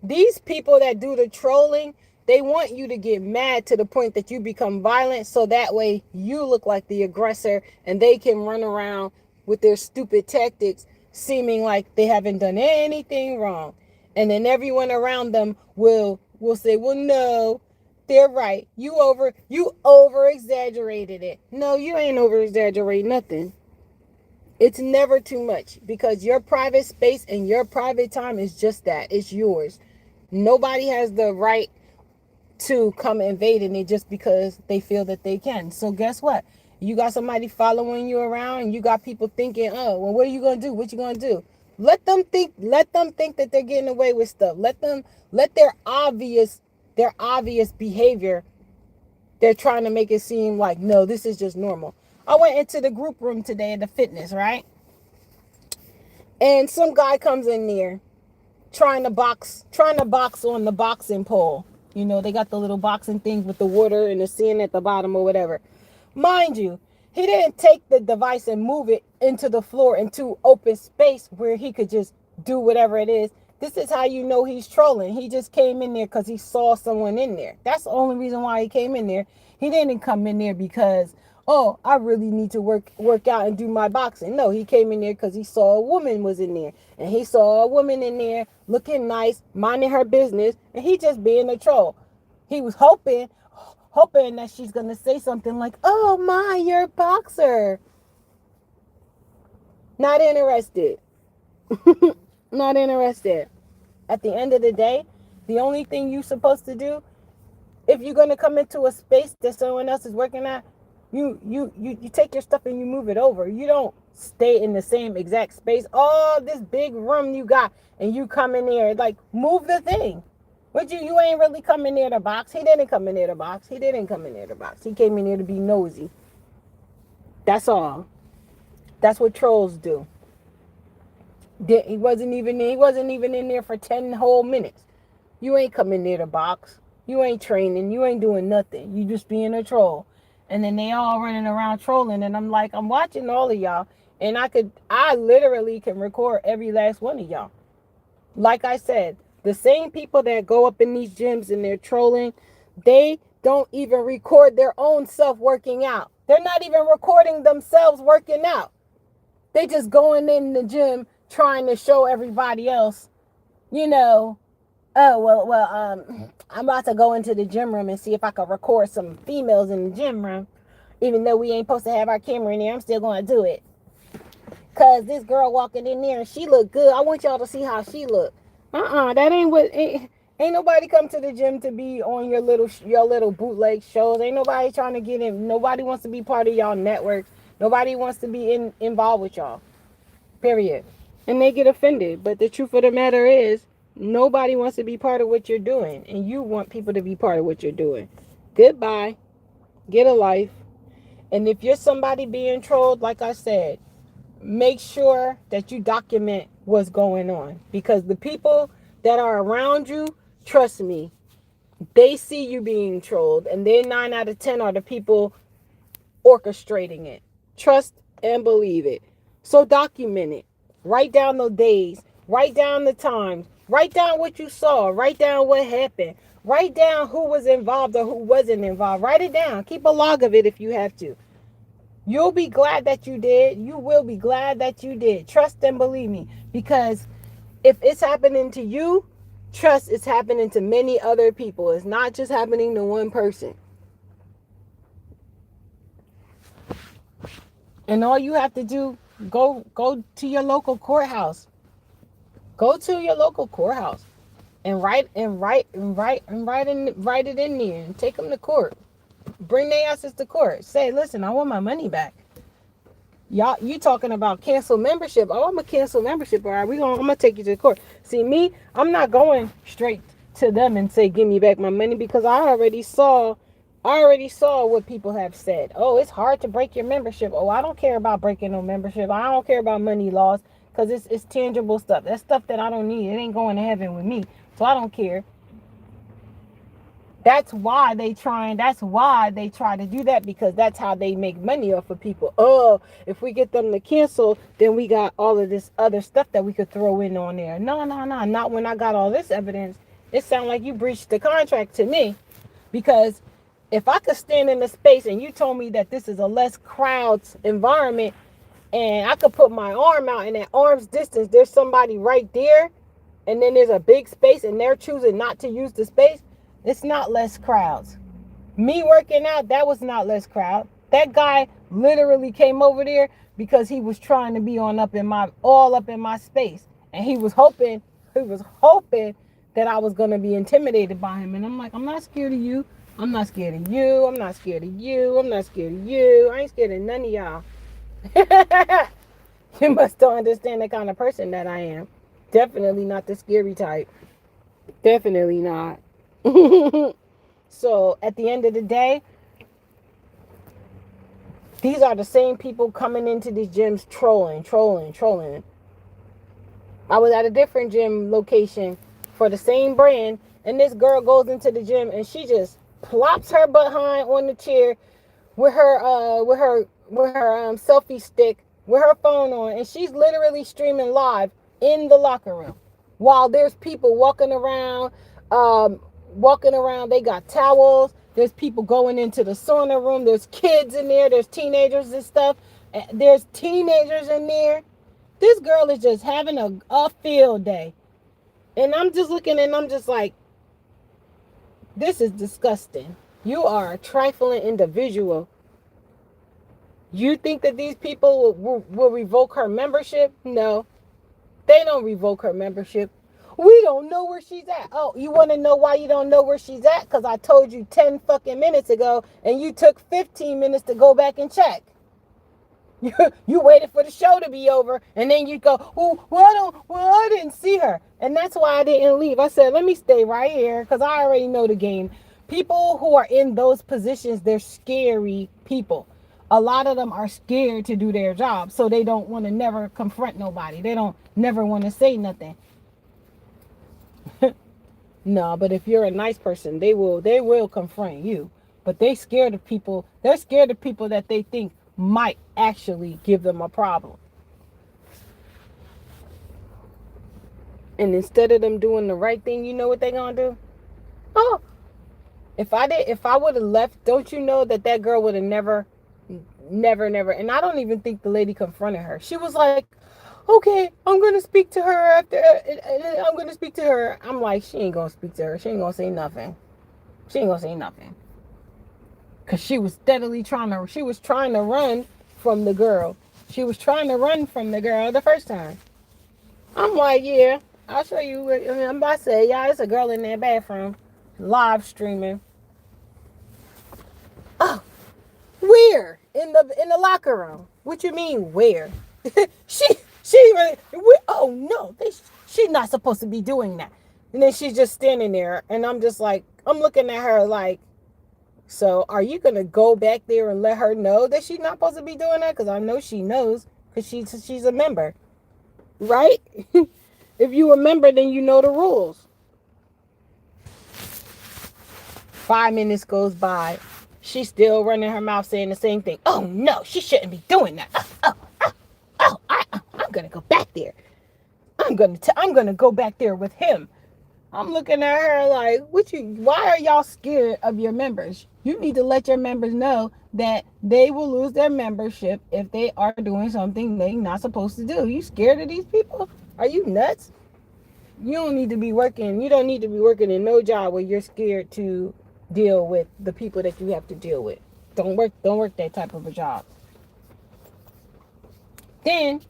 these people that do the trolling, they want you to get mad to the point that you become violent, so that way you look like the aggressor and they can run around with their stupid tactics, seeming like they haven't done anything wrong. And then everyone around them will say, well, no, they're right. You over exaggerated it. No, you ain't over exaggerating nothing. It's never too much, because your private space and your private time is just that. It's yours. Nobody has the right to come invading it just because they feel that they can. So guess what? You got somebody following you around and you got people thinking, oh, well, what are you going to do? What you going to do? Let them think that they're getting away with stuff. Let their obvious behavior, they're trying to make it seem like, no, this is just normal. I went into the group room today at the fitness, right? And some guy comes in there trying to box on the boxing pole. They got the little boxing things with the water and the sand at the bottom or whatever. Mind you, he didn't take the device and move it into the floor, into open space where he could just do whatever it is. This is how you know he's trolling. He just came in there because he saw someone in there. That's the only reason why he came in there. He didn't come in there because, oh, I really need to work out and do my boxing. No, he came in there because he saw a woman was in there. And he saw a woman in there looking nice, minding her business, and he just being a troll. He was hoping, hoping that she's going to say something like, oh my, you're a boxer. Not interested. Not interested. At the end of the day, the only thing you're supposed to do, if you're going to come into a space that someone else is working at, you take your stuff and you move it over. You don't stay in the same exact space. Oh, this big room you got, and you come in there, like, move the thing. But you ain't really coming near the box. He didn't come in near the box. He didn't come in near the box. He came in here to be nosy. That's all. That's what trolls do. He wasn't even in there for 10 whole minutes. You ain't coming near the box. You ain't training. You ain't doing nothing. You just being a troll. And then they all running around trolling. And I'm like, I'm watching all of y'all. And I literally can record every last one of y'all. Like I said, the same people that go up in these gyms and they're trolling, they don't even record their own self working out. They're not even recording themselves working out. They just going in the gym trying to show everybody else, oh, I'm about to go into the gym room and see if I can record some females in the gym room. Even though we ain't supposed to have our camera in there, I'm still going to do it. Because this girl walking in there and she look good. I want y'all to see how she look. That ain't nobody come to the gym to be on your little bootleg shows. Ain't nobody trying to get in. Nobody wants to be part of y'all networks. Nobody wants to be involved with y'all. Period. And they get offended. But the truth of the matter is, nobody wants to be part of what you're doing. And you want people to be part of what you're doing. Goodbye. Get a life. And if you're somebody being trolled, like I said, make sure that you document what's going on. Because the people that are around you, trust me, they see you being trolled. And then 9 out of 10 are the people orchestrating it. Trust and believe it. So document it. Write down the days. Write down the times. Write down what you saw. Write down what happened. Write down who was involved or who wasn't involved. Write it down. Keep a log of it if you have to. You'll be glad that you did. You will be glad that you did. Trust and believe me. Because if it's happening to you, trust it's happening to many other people. It's not just happening to one person. And all you have to do, go to your local courthouse. Go to your local courthouse and write it in there and take them to court. Bring their asses to court. Say, listen, I want my money back. Y'all, you talking about cancel membership? Oh, I'm gonna cancel membership. All right, I'm gonna take you to court. See me, I'm not going straight to them and say, give me back my money, because I already saw what people have said. Oh, it's hard to break your membership. Oh, I don't care about breaking no membership. I don't care about money loss, because it's tangible stuff. That's stuff that I don't need. It ain't going to heaven with me, so I don't care. That's why they try to do that, because that's how they make money off of people. Oh, if we get them to cancel, then we got all of this other stuff that we could throw in on there. No, not when I got all this evidence. It sounds like you breached the contract to me, because if I could stand in the space and you told me that this is a less crowds environment, and I could put my arm out, and at arm's distance there's somebody right there, and then there's a big space and they're choosing not to use the space, it's not less crowds. Me working out, that was not less crowd. That guy literally came over there because he was trying to be all up in my space. And he was hoping that I was going to be intimidated by him. And I'm like, I'm not scared of you. I'm not scared of you. I'm not scared of you. I'm not scared of you. I ain't scared of none of y'all. You must don't understand the kind of person that I am. Definitely not the scary type. Definitely not. So at the end of the day, these are the same people coming into these gyms trolling. I was at a different gym location for the same brand, and this girl goes into the gym and she just plops her behind on the chair with her selfie stick with her phone on, and she's literally streaming live in the locker room while there's people walking around. They got towels. There's people going into the sauna room. There's kids in there. There's teenagers and stuff. There's teenagers in there. This girl is just having a field day. And I'm just looking and I'm just like, this is disgusting. You are a trifling individual. You think that these people will revoke her membership? No, they don't revoke her membership. We don't know where she's at. Oh, you want to know why you don't know where she's at? Because I told you 10 fucking minutes ago and you took 15 minutes to go back and check. You waited for the show to be over and then you go, oh, well, I didn't see her. And that's why I didn't leave. I said, let me stay right here because I already know the game. People who are in those positions, they're scary people. A lot of them are scared to do their job, so they don't want to never confront nobody. They don't never want to say nothing. No, but if you're a nice person, they will confront you. But they scared of people. They're scared of people that they think might actually give them a problem. And instead of them doing the right thing, you know what they're gonna do? Oh, if I would have left, don't you know that girl would have never. And I don't even think the lady confronted her. She was like, okay, I'm gonna speak to her after. I'm gonna speak to her. I'm like, she ain't gonna speak to her. She ain't gonna say nothing. She ain't gonna say nothing. Cause she was she was trying to run from the girl. She was trying to run from the girl the first time. I'm like, yeah, I'll show you. I'm about to say, yeah, it's a girl in that bathroom, live streaming. Oh, where in the locker room? What you mean where? she she really. Oh no, she's not supposed to be doing that. And then she's just standing there, and I'm just like, I'm looking at her like, so are you gonna go back there and let her know that she's not supposed to be doing that? Because I know she knows, because she's a member, right? If you a member, then you know the rules. 5 minutes goes by. She's still running her mouth saying the same thing. Oh no, she shouldn't be doing that. I'm gonna go back there. I'm gonna go back there with him. I'm looking at her like, why are y'all scared of your members? You need to let your members know that they will lose their membership if they are doing something they're not supposed to do. You scared of these people? Are you nuts? You don't need to be working. You don't need to be working in no job where you're scared to deal with the people that you have to deal with. Don't work that type of a job. Then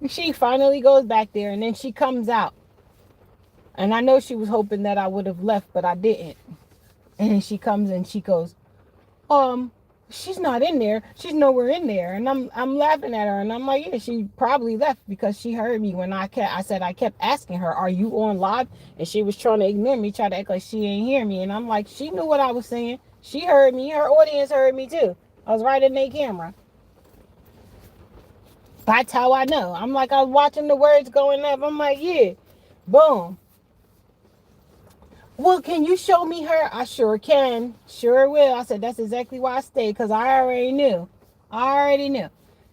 she finally goes back there and then she comes out. And I know she was hoping that I would have left, but I didn't. And she comes and she goes, she's not in there. She's nowhere in there. And I'm laughing at her and I'm like, yeah, she probably left because she heard me when I kept asking her, are you on live? And she was trying to ignore me, try to act like she ain't hear me. And I'm like, she knew what I was saying. She heard me. Her audience heard me too. I was right in their camera. That's how I know. I'm like, I was watching the words going up. I'm like, yeah, boom. Well, can you show me her? I sure can. Sure will. I said, that's exactly why I stayed, because I already knew.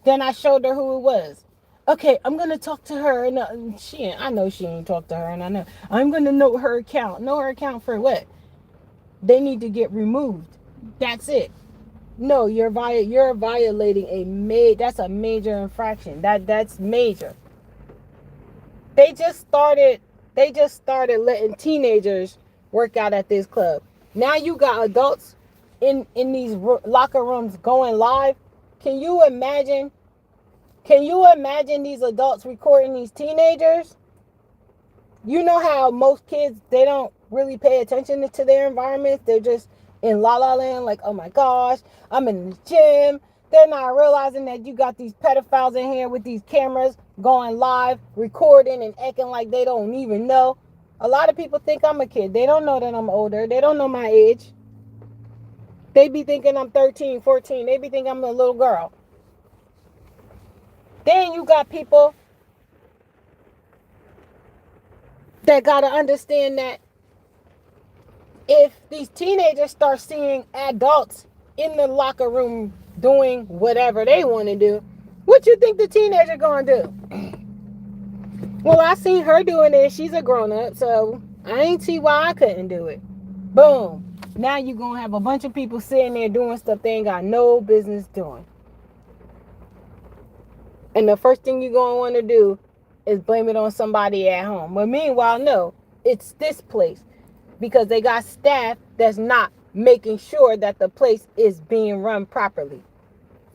Then I showed her who it was. Okay, I'm going to talk to her. And I know she ain't talked to her, and I know. I'm going to know her account. Know her account for what? They need to get removed. That's it. No, you're violating that's a major infraction. That's major. They just started letting teenagers work out at this club. Now you got adults in these locker rooms going live. Can you imagine these adults recording these teenagers? You know how most kids, they don't really pay attention to their environments. They're just in la la land, like, oh my gosh, I'm in the gym. They're not realizing that you got these pedophiles in here with these cameras going live, recording and acting like they don't even know. A lot of people think I'm a kid. They don't know that I'm older. They don't know my age. They be thinking I'm 13, 14. They be thinking I'm a little girl. Then you got people that got to understand that if these teenagers start seeing adults in the locker room doing whatever they want to do, what you think the teenager gonna do? Well, I seen her doing it. She's a grown-up, so I ain't see why I couldn't do it. Boom. Now you gonna have a bunch of people sitting there doing stuff they ain't got no business doing. And the first thing you're gonna want to do is blame it on somebody at home. But meanwhile, no, it's this place. because they got staff that's not making sure that the place is being run properly.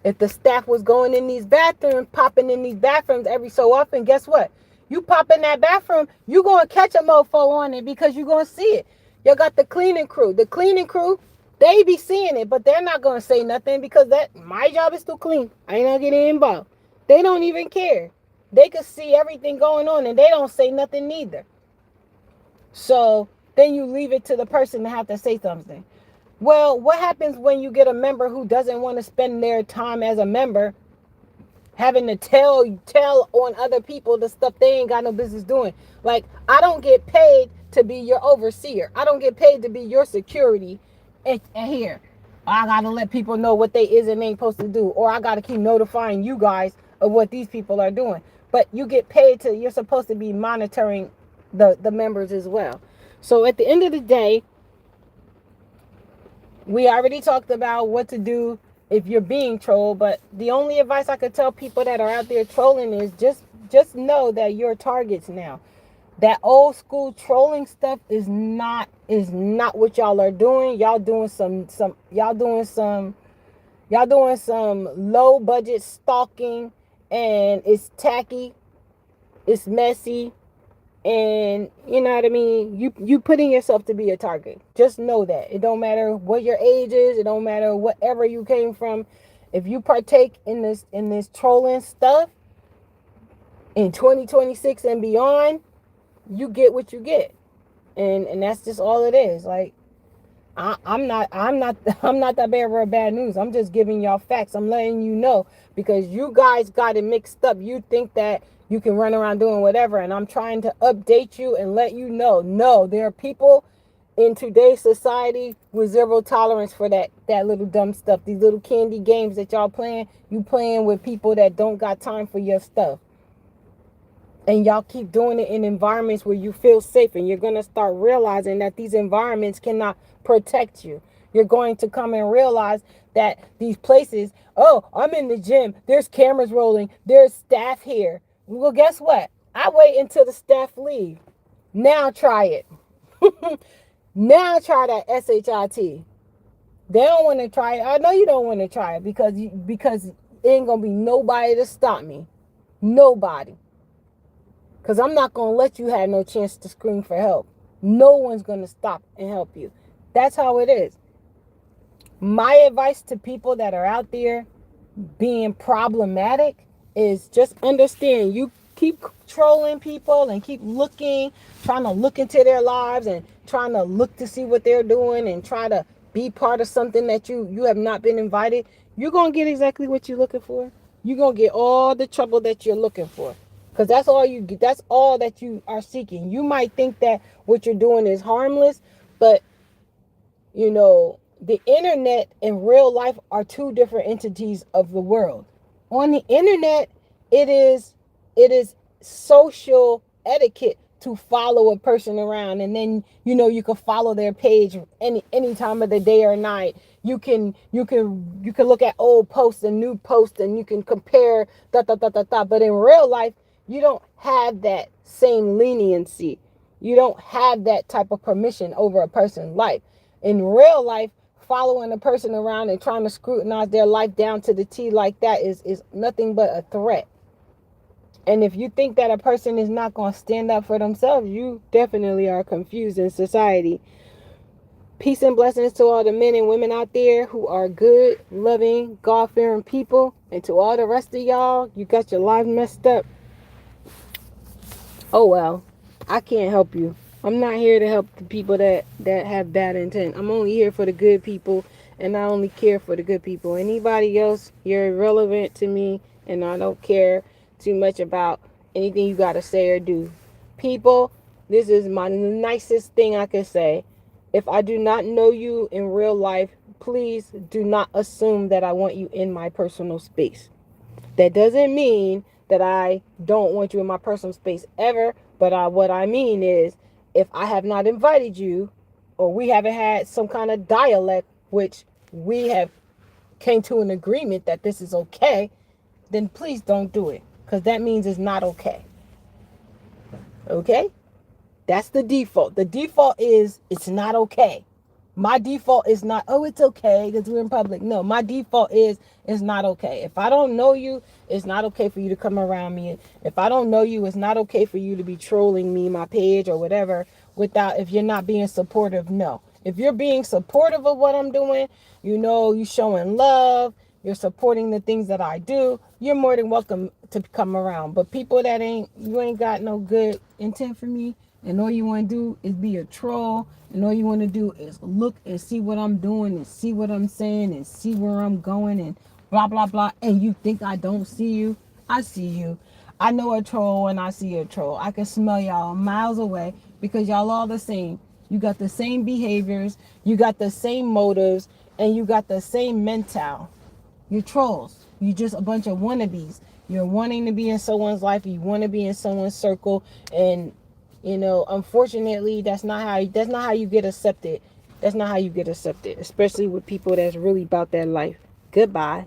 If the staff was going in these bathrooms, popping in these bathrooms every so often, guess what? You pop in that bathroom, you going to catch a mofo on it because you going to see it. You got the cleaning crew. The cleaning crew, they be seeing it, but they're not going to say nothing because that my job is to clean. I ain't not getting involved. They don't even care. They can see everything going on and they don't say nothing neither. So then you leave it to the person to have to say something. Well, what happens when you get a member who doesn't want to spend their time as a member having to tell on other people the stuff they ain't got no business doing? Like, I don't get paid to be your overseer. I don't get paid to be your security. And here, I got to let people know what they is and ain't supposed to do. Or I got to keep notifying you guys of what these people are doing. But you get paid you're supposed to be monitoring the members as well. So at the end of the day, we already talked about what to do if you're being trolled, but the only advice I could tell people that are out there trolling is just know that you're targets now. That old school trolling stuff is not what y'all are doing. Y'all doing some low budget stalking, and it's tacky, it's messy, and you know what I mean? You putting yourself to be a target. Just know that. It don't matter what your age is, it don't matter whatever you came from. If you partake in this trolling stuff in 2026 and beyond, you get what you get. And that's just all it is. Like, I'm not the bearer of bad news. I'm just giving y'all facts. I'm letting you know because you guys got it mixed up. You think that you can run around doing whatever, and I'm trying to update you and let you know. No, there are people in today's society with zero tolerance for that little dumb stuff. These little candy games that y'all playing, you playing with people that don't got time for your stuff. And y'all keep doing it in environments where you feel safe, and you're going to start realizing that these environments cannot protect you. You're going to come and realize that these places, oh, I'm in the gym, there's cameras rolling, there's staff here. Well, guess what? I wait until the staff leave. Now try it. Now try that SHIT. They don't want to try it. I know you don't want to try it because it ain't going to be nobody to stop me. Nobody. Because I'm not going to let you have no chance to scream for help. No one's going to stop and help you. That's how it is. My advice to people that are out there being problematic is just understand. You keep trolling people and keep trying to look into their lives and trying to look to see what they're doing and try to be part of something that you have not been invited. You're going to get exactly what you're looking for. You're going to get all the trouble that you're looking for. Because that's all you get. That's all that you are seeking. You might think that what you're doing is harmless, but you know, the internet and real life are two different entities of the world. On the internet, it is social etiquette to follow a person around, and then you can follow their page any time of the day or night. You can look at old posts and new posts, and you can compare . But in real life, you don't have that same leniency. You don't have that type of permission over a person's life. In real life, following a person around and trying to scrutinize their life down to the T like that is nothing but a threat. And if you think that a person is not going to stand up for themselves, you definitely are confused in society. Peace and blessings to all the men and women out there who are good, loving, God-fearing people. And to all the rest of y'all, you got your life messed up. Oh well, I can't help you. I'm not here to help the people that have bad intent. I'm only here for the good people, and I only care for the good people. Anybody else, you're irrelevant to me, and I don't care too much about anything you got to say or do. People, this is my nicest thing I can say. If I do not know you in real life, please do not assume that I want you in my personal space. That doesn't mean that I don't want you in my personal space ever, but what I mean is, if I have not invited you, or we haven't had some kind of dialect, which we have came to an agreement that this is okay, then please don't do it, because that means it's not okay. Okay? That's the default. The default is it's not okay. My default is not, oh, it's okay because we're in public. No, my default is it's not okay. If I don't know you, it's not okay for you to come around me. If I don't know you, it's not okay for you to be trolling me, my page or whatever, without, if you're not being supportive, no. If you're being supportive of what I'm doing, you showing love, you're supporting the things that I do, you're more than welcome to come around. But people that you ain't got no good intent for me, and all you want to do is be a troll, and all you want to do is look and see what I'm doing and see what I'm saying and see where I'm going and blah blah blah, and you think I don't see you. I see you. I know a troll and I see a troll. I can smell y'all miles away because y'all all the same. You got the same behaviors, you got the same motives, and you got the same mental. You're trolls. You're just a bunch of wannabes. You're wanting to be in someone's life. You want to be in someone's circle, and unfortunately, that's not how you get accepted. That's not how you get accepted, especially with people that's really about that life. Goodbye.